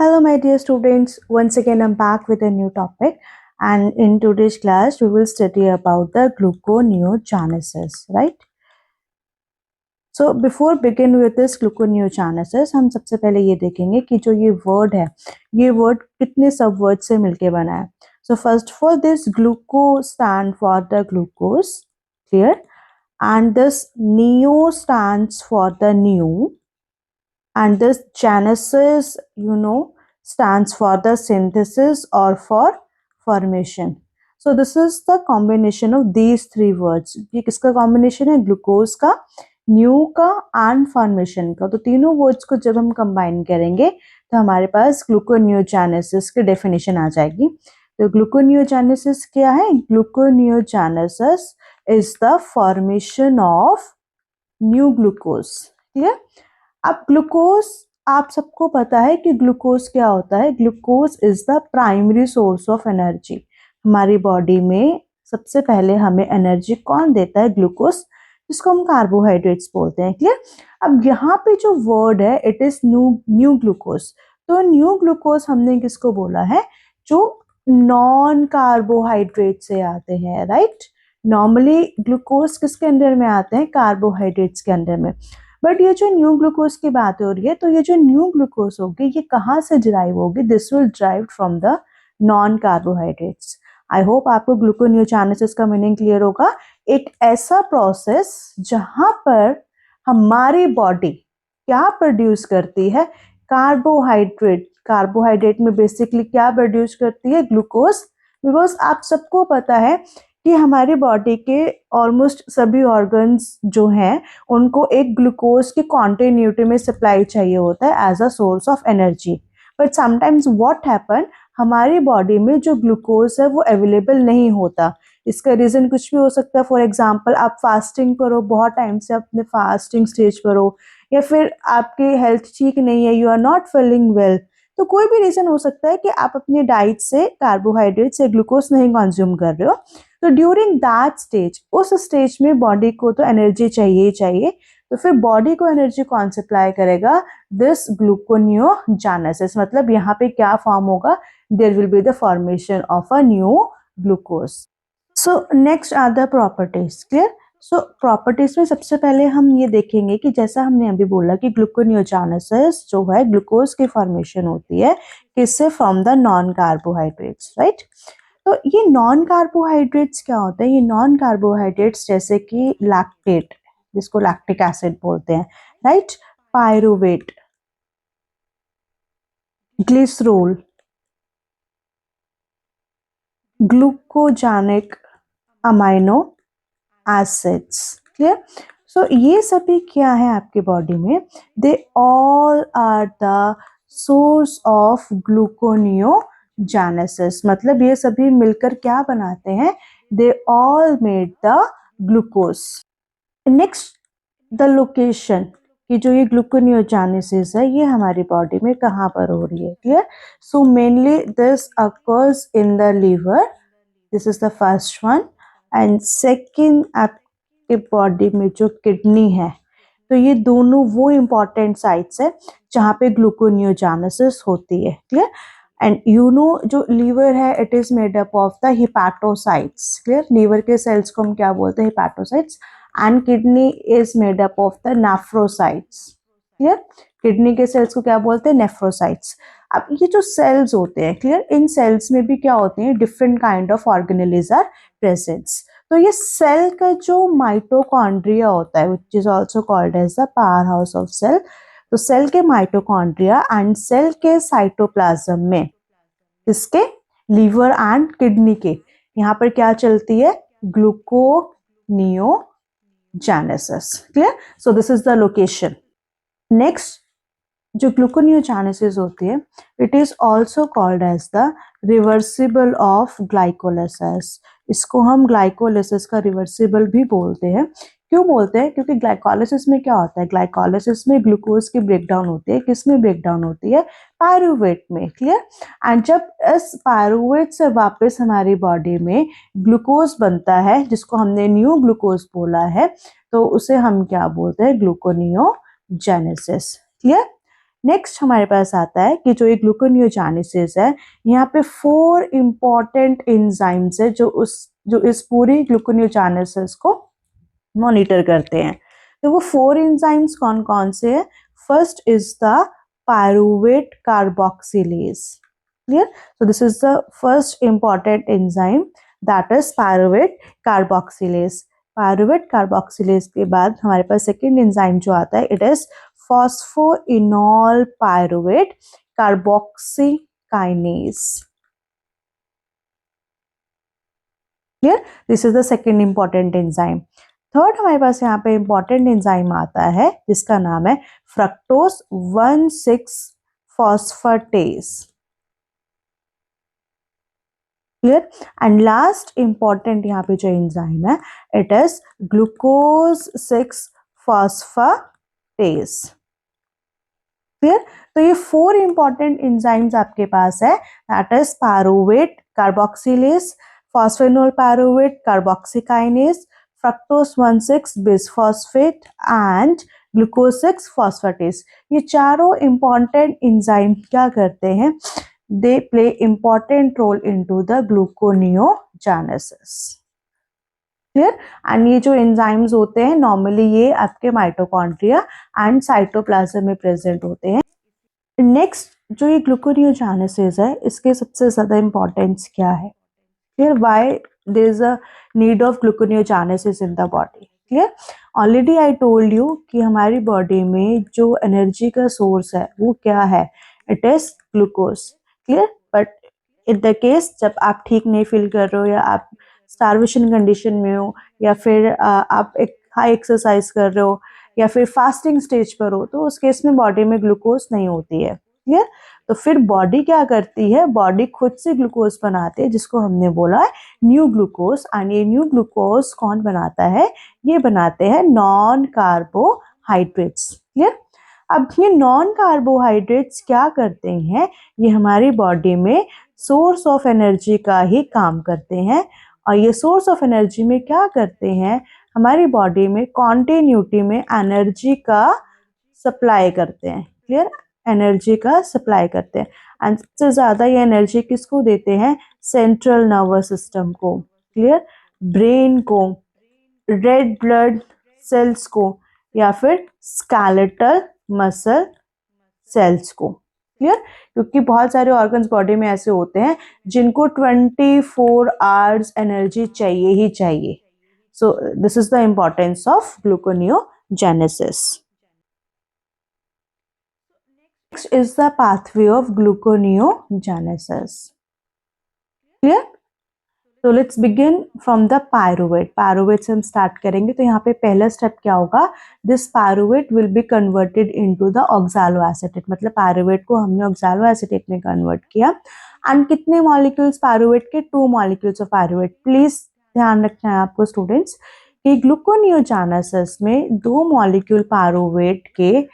Hello, my dear students. Once again, I'm back with a new topic, and in today's class, we will study about the gluconeogenesis, right? So, before begin with this gluconeogenesis, हम सबसे पहले ये देखेंगे कि जो ये word है, ये word कितने सब word से मिलके बना है. So, first of all, this gluco stand for the glucose, clear? And this neo stands for the new. And this genesis stands for the synthesis or for formation. So this is the combination of these three words. ये किसका combination है? Glucose का, new का and formation का. तो तीनों words को जब हम कंबाइन करेंगे तो हमारे पास ग्लूकोनियोजेनेसिस की डेफिनेशन आ जाएगी. तो ग्लूकोनियोजेनेसिस क्या है? Gluconeogenesis is the formation of new glucose. Clear? अब ग्लूकोज, आप सबको पता है कि ग्लूकोज क्या होता है. Glucose is the primary source of energy. हमारी बॉडी में सबसे पहले हमें एनर्जी कौन देता है? ग्लूकोज, जिसको हम कार्बोहाइड्रेट्स बोलते हैं. क्लियर? अब यहाँ पे जो वर्ड है इट इज न्यू ग्लूकोज. तो न्यू ग्लूकोज हमने किसको बोला है? जो नॉन कार्बोहाइड्रेट से आते हैं, राइट? नॉर्मली ग्लूकोज किसके अंडर में आते हैं? कार्बोहाइड्रेट्स के अंडर में. बट ये जो न्यू ग्लूकोज की बात हो रही है, तो ये जो न्यू ग्लूकोज होगी ये कहाँ से डिराइव होगी? This will derive from the non carbohydrates. I hope आपको ग्लूकोनियोजेनेसिस का मीनिंग क्लियर होगा. एक ऐसा प्रोसेस जहां पर हमारी बॉडी क्या प्रोड्यूस करती है? कार्बोहाइड्रेट. कार्बोहाइड्रेट में बेसिकली क्या प्रोड्यूस करती है? ग्लूकोज. बिकॉज आप सबको पता है कि हमारी बॉडी के ऑलमोस्ट सभी ऑर्गन्स जो हैं उनको एक ग्लूकोज की कॉन्टिन्यूटी में सप्लाई चाहिए होता है as a source of energy. But sometimes what happen, हमारी बॉडी में जो ग्लूकोज है वो अवेलेबल नहीं होता. इसका रीज़न कुछ भी हो सकता है. फॉर एग्जांपल, आप फास्टिंग पर हो, बहुत टाइम से अपने फास्टिंग स्टेज पर हो, या फिर आपकी हेल्थ ठीक नहीं है, you are not feeling well. तो कोई भी रीज़न हो सकता है कि आप अपनी डाइट से कार्बोहाइड्रेट से ग्लूकोज नहीं कंज्यूम कर रहे हो. तो ड्यूरिंग दैट स्टेज, उस स्टेज में बॉडी को तो एनर्जी चाहिए ही चाहिए. तो फिर बॉडी को एनर्जी कौन सप्लाई करेगा? This gluconeogenesis. मतलब यहाँ पे क्या फॉर्म होगा? There will be the formation of a new glucose. So next are the properties. Clear? So properties में सबसे पहले हम ये देखेंगे कि जैसा हमने अभी बोला कि ग्लूकोनियोजेनेसिस जो है ग्लूकोज की फॉर्मेशन होती है किससे? From the non carbohydrates, right? तो ये नॉन कार्बोहाइड्रेट्स क्या होते हैं? ये नॉन कार्बोहाइड्रेट्स जैसे कि लैक्टेट, जिसको लैक्टिक एसिड बोलते हैं, right? Pyruvate, glycerol, glucogenic amino acids. Clear? So ये सभी क्या है आपके बॉडी में? They all are the source of gluconeogenesis. मतलब ये सभी मिलकर क्या बनाते हैं? They all made the glucose. Next, the location कि जो ये ग्लूकोनियोजेनेसिस है ये हमारी बॉडी में कहाँ पर हो रही है. Clear? So mainly this occurs in the liver. This is the first one. And second, आपके बॉडी में जो किडनी है, तो ये दोनों वो इम्पॉर्टेंट साइट्स है जहाँ पे ग्लूकोनियोजेनेसिस होती है. क्लियर? एंड जो लीवर है it is made up of the hepatocytes. Clear? Liver के सेल्स को हम क्या बोलते हैं? Hepatocytes. And kidney is made up of the nephrocytes. Clear? Kidney के सेल्स को क्या बोलते हैं? नेफ्रोसाइट्स. अब ये जो सेल्स होते हैं, क्लियर, इन सेल्स में भी क्या होते हैं? Different kind of organelles are presents. तो ये सेल का जो माइटोकॉन्ड्रिया होता है which is also called as the power house of cell. तो सेल के माइटोकॉन्ड्रिया एंड सेल के साइटोप्लाज्म में इसके लीवर एंड किडनी के यहाँ पर क्या चलती है? Gluconeogenesis. Clear? So this is the location. Next, जो ग्लूकोनियोजेनेसिस होती है it is also called as the reversible of glycolysis. इसको हम ग्लाइकोलिसिस का रिवर्सिबल भी बोलते हैं. क्यों बोलते हैं? क्योंकि ग्लाइकोलिसिस में क्या होता है? ग्लाइकोलिसिस में ग्लूकोज की ब्रेकडाउन होती है. किस में ब्रेकडाउन होती है? पायरुवेट में. क्लियर? एंड जब इस पायरुवेट से वापस हमारी बॉडी में ग्लूकोज बनता है जिसको हमने न्यू ग्लूकोज बोला है, तो उसे हम क्या बोलते हैं? ग्लूकोनियोजेनेसिस. क्लियर? नेक्स्ट हमारे पास आता है कि जो ये ग्लूकोनियोजेनेसिस है, यहाँ पे 4 इंपॉर्टेंट एंजाइम्स है जो इस पूरी ग्लूकोनियोजेनेसिस को मॉनिटर करते हैं। तो वो 4 एंजाइम्स कौन कौन से हैं? First is the pyruvate carboxylase. Clear? So this is the first important enzyme, that is pyruvate carboxylase. Pyruvate carboxylase के बाद हमारे पास सेकेंड एंजाइम जो आता है, it is phosphoenol pyruvate carboxykinase. Clear? This is the second important enzyme. Third हमारे पास यहाँ पे इंपॉर्टेंट एंजाइम आता है जिसका नाम है fructose 1,6 phosphatase. Clear? And last important यहाँ पे जो एंजाइम है, it is glucose 6 phosphatase. Clear? तो ये 4 इंपॉर्टेंट एंजाइम्स आपके पास है, that is pyruvate carboxylase, phosphoenol pyruvate carboxykinase, fructose 1,6 bisphosphate and glucose 6 phosphatase. ये चारों इंपॉर्टेंट एंजाइम क्या करते हैं? They play important role into the gluconeogenesis. Clear? And ये जो एंजाइम्स होते हैं नॉर्मली ये आपके माइटोकॉन्ड्रिया एंड साइटोप्लाज्म में प्रेजेंट होते हैं। नेक्स्ट जो ये ग्लूकोनियोजेनेसिस है, इसके सबसे ज्यादा इंपॉर्टेंस क्या है? Clear? Why there is a need of gluconeogenesis in the body? Clear? Already I told you कि हमारी बॉडी में जो एनर्जी का सोर्स है वो क्या है? It is glucose. Clear? But in the case जब आप ठीक नहीं फील कर रहे हो या आप स्टार्वेशन कंडीशन में हो या फिर आप एक हाई एक्सरसाइज कर रहे हो या फिर फास्टिंग स्टेज पर हो, तो उस केस में बॉडी में ग्लूकोज नहीं होती है। क्लियर? तो फिर बॉडी क्या करती है? बॉडी खुद से ग्लूकोज बनाती है जिसको हमने बोला है न्यू ग्लूकोज। एंड ये न्यू ग्लूकोज कौन बनाता है? ये बनाते हैं नॉन कार्बोहाइड्रेट्स। क्लियर? अब ये नॉन कार्बोहाइड्रेट्स क्या करते हैं? ये हमारी बॉडी में सोर्स ऑफ एनर्जी का ही काम करते हैं। और ये सोर्स ऑफ एनर्जी में क्या करते हैं? हमारी बॉडी में कॉन्टिन्यूटी में एनर्जी का सप्लाई करते हैं। क्लियर? एनर्जी का सप्लाई करते हैं। एंड सबसे ज्यादा ये एनर्जी किसको देते हैं? सेंट्रल नर्वस सिस्टम को। क्लियर? ब्रेन को, रेड ब्लड सेल्स को, या फिर स्केलेटल मसल सेल्स को। क्लियर? क्योंकि बहुत सारे ऑर्गन्स बॉडी में ऐसे होते हैं जिनको 24 आवर्स एनर्जी चाहिए ही चाहिए। So this is the importance of gluconeogenesis. Next is the pathway of gluconeogenesis. Clear? तो let's begin from the pyruvate. Pyruvate से हम स्टार्ट करेंगे। तो यहाँ पे पहला स्टेप क्या होगा? This pyruvate will be converted into the oxaloacetate. मतलब पायरुवेट को हमने ऑक्सैलोएसीटेट में कन्वर्ट किया। एंड कितने मॉलिक्यूल्स पायरुवेट के? 2 मॉलिक्यूल्स ऑफ पायरुवेट। प्लीज ध्यान रखना है आपको स्टूडेंट्स कि ग्लूकोनियोजेनेसिस में 2 मॉलिक्यूल पायरुवेट के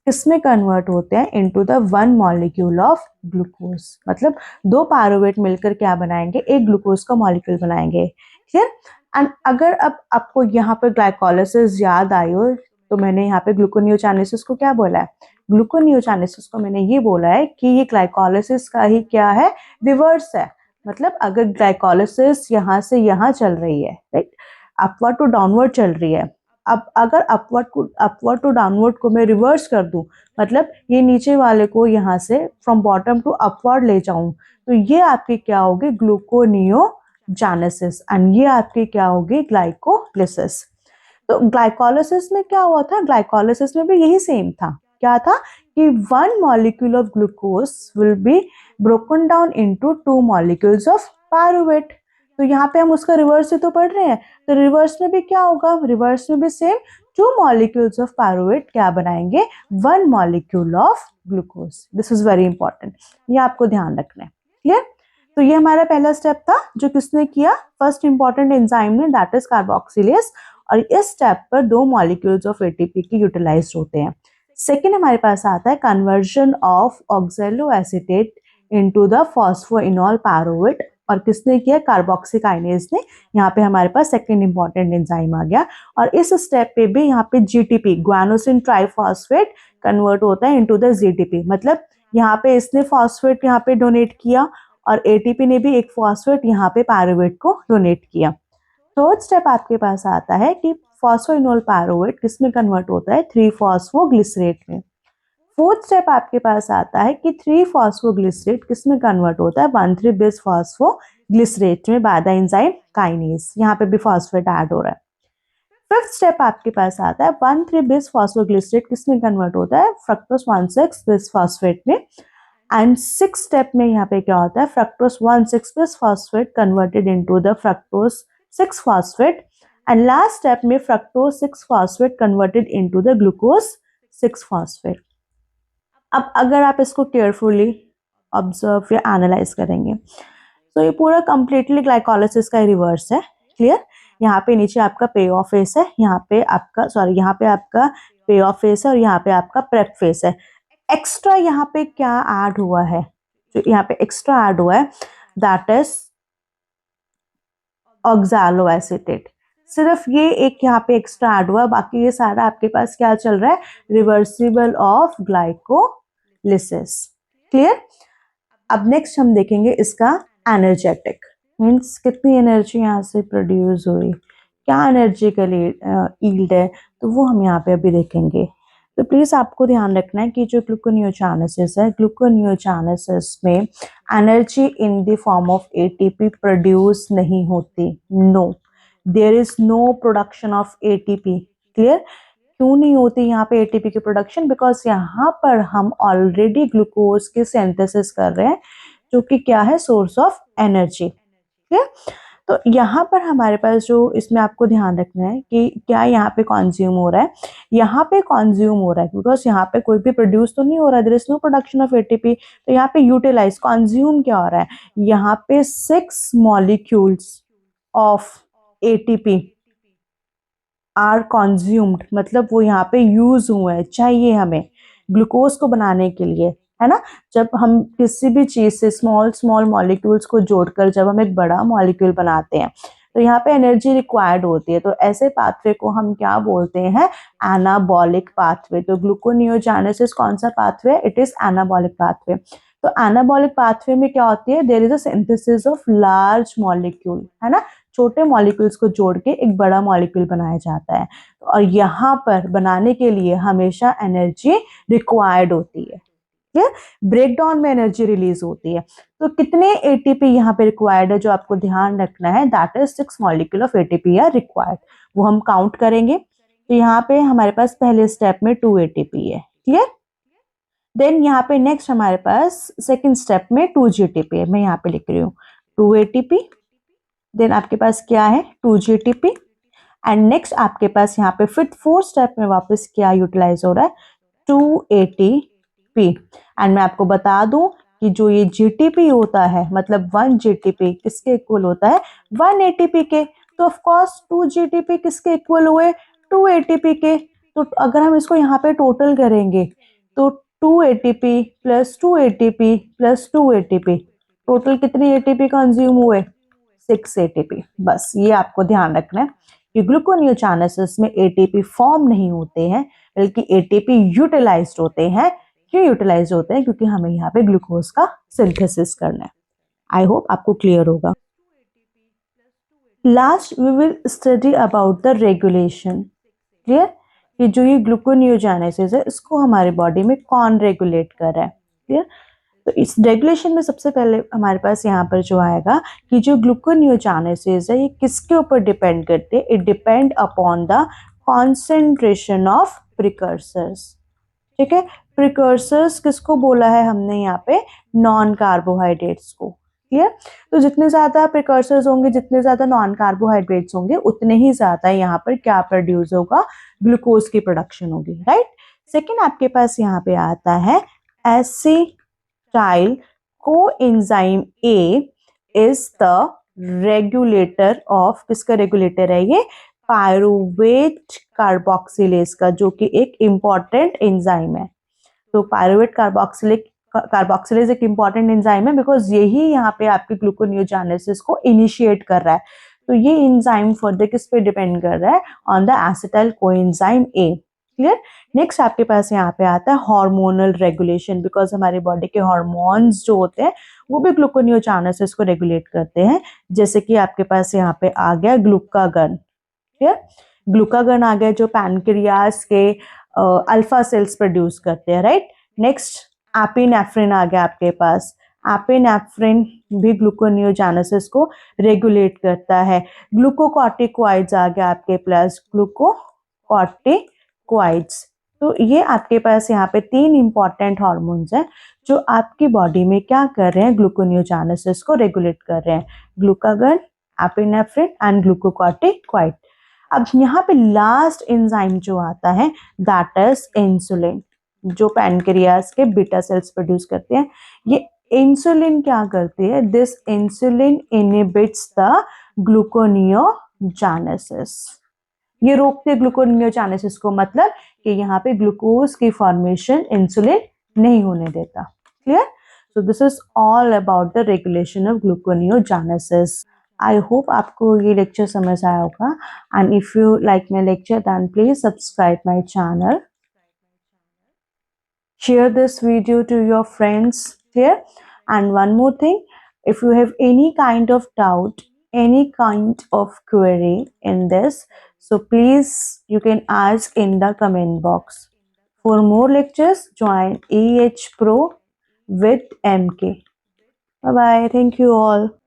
किसमें कन्वर्ट होते हैं? Into the 1 molecule of glucose. मतलब 2 पायरुवेट मिलकर क्या बनाएंगे? एक ग्लूकोज का मॉलिक्यूल बनाएंगे। क्लियर? एंड अगर अब आपको यहाँ पे ग्लाइकोलाइसिस याद आई हो, तो मैंने यहाँ पे ग्लूकोनियोजेनेसिस को क्या बोला है? ग्लूकोनियोजेनेसिस को मैंने ये बोला है कि ये ग्लाइकोलाइसिस का ही क्या है? रिवर्स है। मतलब अगर ग्लाइकोलाइसिस यहाँ से यहाँ चल रही है, राइट, अपवर्ड टू डाउनवर्ड चल रही है। अब अगर अपवर्ड टू डाउनवर्ड को मैं रिवर्स कर दूं, मतलब ये नीचे वाले को यहाँ से फ्रॉम बॉटम टू अपवर्ड ले जाऊं, तो ये आपकी क्या होगी? ग्लूकोनियोजेनेसिस। एंड ये आपकी क्या होगी? ग्लाइकोलिसिस। तो ग्लाइकोलिसिस में क्या हुआ था? ग्लाइकोलिसिस में भी यही सेम था। क्या था कि 1 molecule of glucose will be broken down into 2 molecules of pyruvate. तो यहाँ पे हम उसका रिवर्स ही तो पढ़ रहे हैं। तो रिवर्स में भी क्या होगा? रिवर्स में भी सेम 2 मॉलिक्यूल्स ऑफ पायरुवेट क्या बनाएंगे? 1 molecule of glucose. This is very important, ये आपको ध्यान रखना है। क्लियर? तो ये हमारा पहला स्टेप था जो किसने किया? फर्स्ट इंपॉर्टेंट एंजाइम ने, दैट इज कार्बोक्सिलेज। और इस स्टेप पर 2 मॉलिक्यूल्स ऑफ एटीपी की यूटिलाइज होते हैं। सेकेंड हमारे पास आता है conversion of oxaloacetate into the phosphoenol pyruvate और किसने किया, कार्बोक्सीकाइनेज ने। यहाँ पे हमारे पास सेकंड इंपॉर्टेंट एंजाइम आ गया। और इस स्टेप पे भी यहाँ पे जीटीपी, ग्वानोसिन ट्राइफॉस्फेट, कन्वर्ट होता है इनटू द जीटीपी। मतलब यहाँ पे इसने फॉस्फेट यहाँ पे डोनेट किया और एटीपी ने भी एक फॉस्फेट यहाँ पे पायरुवेट को डोनेट किया। थर्ड स्टेप आपके पास आता है कि फॉस्फोइनोल पायरुवेट किस में कन्वर्ट होता है, 3-फॉस्फोग्लिसरेट में। फोर्थ स्टेप आपके पास आता है कि 3-फॉस्फोग्लिसरेट किस में कन्वर्ट होता है, 1,3-बिस-फॉस्फोग्लिसरेट में बाय द एंजाइम काइनेज। यहाँ पे भी फॉस्फेट ऐड हो रहा है। फिफ्थ स्टेप आपके पास आता है 1,3-बिस-फॉस्फोग्लिसरेट किस में कन्वर्ट होता है, फ्रक्टोज 1,6-बिस-फॉस्फेट में। एंड सिक्स स्टेप में यहाँ पे क्या होता है, फ्रक्टोज 1,6-बिस-फॉस्फेट कन्वर्टेड इनटू द फ्रक्टोज 6-फॉस्फेट। एंड लास्ट स्टेप में फ्रक्टोज 6-फॉस्फेट कन्वर्टेड इनटू द ग्लूकोज 6-फॉस्फेट। अब अगर आप इसको केयरफुली ऑब्जर्व या एनालाइज करेंगे तो ये पूरा कंप्लीटली ग्लाइकोलाइसिस का रिवर्स है। क्लियर। यहाँ पे नीचे आपका पे ऑफ फेस है, यहाँ पे आपका पे ऑफ फेस है और यहाँ पे आपका प्रेप फेस है। एक्स्ट्रा यहाँ पे क्या ऐड हुआ है, जो यहाँ पे एक्स्ट्रा ऐड हुआ है दैट इज ऑक्सैलोएसीटेट। सिर्फ ये एक यहाँ पे एक्स्ट्रा ऐड हुआ, बाकी ये सारा आपके पास क्या चल रहा है, रिवर्सिबल ऑफ ग्लाइकोलिसिस। क्लियर। अब नेक्स्ट हम देखेंगे इसका एनर्जेटिक, मीन्स कितनी एनर्जी यहाँ से प्रोड्यूस हुई, क्या एनर्जी का यील्ड है, तो वो हम यहाँ पे अभी देखेंगे। तो प्लीज आपको ध्यान रखना है कि जो ग्लूकोनियोजेनेसिस है, ग्लूकोनियोजेनेसिस में energy in the form of ATP produce नहीं होती। No, there is no production of ATP. Clear. क्यों नहीं होती यहाँ पे एटीपी की प्रोडक्शन, बिकॉज यहाँ पर हम ऑलरेडी ग्लूकोज की सिंथेसिस कर रहे हैं जो कि क्या है, सोर्स ऑफ एनर्जी। ठीक। तो यहाँ पर हमारे पास जो इसमें आपको ध्यान रखना है कि क्या यहाँ पे कंज्यूम हो रहा है, यहाँ पे कंज्यूम हो रहा है बिकॉज यहाँ पे कोई भी प्रोड्यूस तो नहीं हो रहा है, there is no production of ATP. तो यहाँ पे यूटिलाइज, कंज्यूम क्या हो रहा है, यहाँ पे 6 molecules of ATP are consumed, मतलब वो यहाँ पे यूज हुए हैं, चाहिए हमें ग्लूकोज को बनाने के लिए, है ना। जब हम किसी भी चीज से स्मॉल स्मॉल मॉलिक्यूल्स को जोड़कर जब हम एक बड़ा मॉलिक्यूल बनाते हैं तो यहाँ पे एनर्जी रिक्वायर्ड होती है। तो ऐसे पाथवे को हम क्या बोलते हैं, एनाबॉलिक पाथवे। तो ग्लूकोनियोजेनेसिस कौन सा pathway, it is anabolic pathway. तो एनाबॉलिक पाथवे में क्या होती है, there is a synthesis of large molecule, है ना, छोटे मॉलिक्यूल्स को जोड़ के एक बड़ा मॉलिक्यूल बनाया जाता है। और यहाँ पर बनाने के लिए हमेशा एनर्जी रिक्वायर्ड होती है। ब्रेकडाउन में एनर्जी रिलीज होती है। तो कितने एटीपी यहाँ पे रिक्वायर्ड है, जो आपको ध्यान रखना है, that is 6 molecule of ATP are required. वो हम काउंट करेंगे। तो यहाँ पे हमारे पास पहले स्टेप में 2 एटीपी है। क्लियर। देन यहाँ पे नेक्स्ट हमारे पास सेकेंड स्टेप में 2 जीटीपी है, मैं यहाँ पे लिख रही हूँ 2 एटीपी। देन आपके पास क्या है, 2 जीटीपी। एंड नेक्स्ट आपके पास यहाँ पे फिर 4 स्टेप में वापस क्या यूटिलाइज हो रहा है, 2 एटीपी। एंड मैं आपको बता दूं कि जो ये जीटीपी होता है, मतलब 1 जीटीपी किसके इक्वल होता है, 1 एटीपी के। तो ऑफ कोर्स 2 जीटीपी किसके इक्वल हुए, 2 एटीपी के। तो अगर हम इसको यहाँ पे टोटल करेंगे तो 2 ATP plus 2 ATP plus 2 ATP, total कितनी एटीपी कंज्यूम हुए, 6 एटीपी। बस ये आपको ध्यान रखना है कि ग्लूकोनियोजेनेसिस में एटीपी फॉर्म नहीं होते हैं, बल्कि एटीपी यूटिलाइज्ड होते हैं। क्यों यूटिलाइज होते हैं, क्योंकि हमें यहाँ पे ग्लूकोज का सिंथेसिस करना है। आई होप आपको क्लियर होगा। Last we will study about the regulation. Clear. कि जो ये ग्लूकोनियोजेनेसिस है इसको हमारे बॉडी में कौन रेगुलेट कर रहा है। क्लियर। तो इस रेगुलेशन में सबसे पहले हमारे पास यहाँ पर जो आएगा कि जो ग्लूकोनियोजेनेसिस है ये किसके ऊपर डिपेंड करते हैं, it depend upon the concentration of precursors. ठीक है। प्रिकर्सर्स किसको बोला है हमने यहाँ पे, नॉन कार्बोहाइड्रेट्स को। क्लियर। तो जितने ज्यादा प्रिकर्सर्स होंगे, जितने ज्यादा नॉन कार्बोहाइड्रेट्स होंगे, उतने ही ज्यादा यहाँ पर क्या प्रोड्यूस होगा, ग्लूकोज की प्रोडक्शन होगी। राइट। सेकेंड आपके पास यहाँ पे आता है acetyl coenzyme A is the regulator of, किसका रेगुलेटर है ये, पायरुवेट कार्बोक्सिलेज का, जो कि एक इंपॉर्टेंट एंजाइम है। तो पायरुवेट कार्बोक्सिलेज एक इंपॉर्टेंट एंजाइम है बिकॉज यही यहाँ पे आपकी ग्लूकोनियोजेनेसिस को इनिशिएट कर रहा है। तो ये एंजाइम फर्दर किस पे डिपेंड कर रहा है, on the acetyl coenzyme A. Clear. Next आपके पास यहाँ पे आता है हार्मोनल रेगुलेशन, बिकॉज हमारे बॉडी के हार्मोन्स जो होते हैं वो भी ग्लूकोनियोजेनेसिस को रेगुलेट करते हैं। जैसे कि आपके पास यहाँ पे आ गया ग्लूकागन। क्लियर। ग्लूकागन आ गया जो पैनक्रियास के अल्फा सेल्स प्रोड्यूस करते हैं, राइट। नेक्स्ट एपिनेफ्रिन आ गया आपके पास। एपिनेफ्रिन भी ग्लूकोनियोजेनेसिस को रेगुलेट करता है। ग्लूकोकॉर्टिकॉइड्स आ गया आपके पास, ग्लूकोकॉर्टिकॉइड्स। तो ये आपके पास यहाँ पे 3 इंपॉर्टेंट हार्मोन्स हैं जो आपकी बॉडी में क्या कर रहे हैं, ग्लूकोनियोजेनेसिस को रेगुलेट कर रहे हैं। Glucagon, epinephrine and glucocorticoid. अब यहाँ पे लास्ट एंजाइम जो आता है दैट इज इंसुलिन, जो पैनक्रियास के बीटा सेल्स प्रोड्यूस करते हैं। ये इंसुलिन क्या करती है, this insulin inhibits the gluconeogenesis. ये रोकते ग्लूकोनियोजेनेसिस को, मतलब कि यहाँ पे ग्लूकोज की फॉर्मेशन इंसुलिन नहीं होने देता। Clear. So this is all about the regulation of gluconeogenesis. I hope आपको ये लेक्चर समझ आया होगा, and if you like my lecture then please subscribe my channel, share this video to your friends here. And one more thing, if you have any kind of doubt, any kind of query in this, so please you can ask in the comment box. For more lectures, join EH Pro with MK. Bye bye. Thank you all.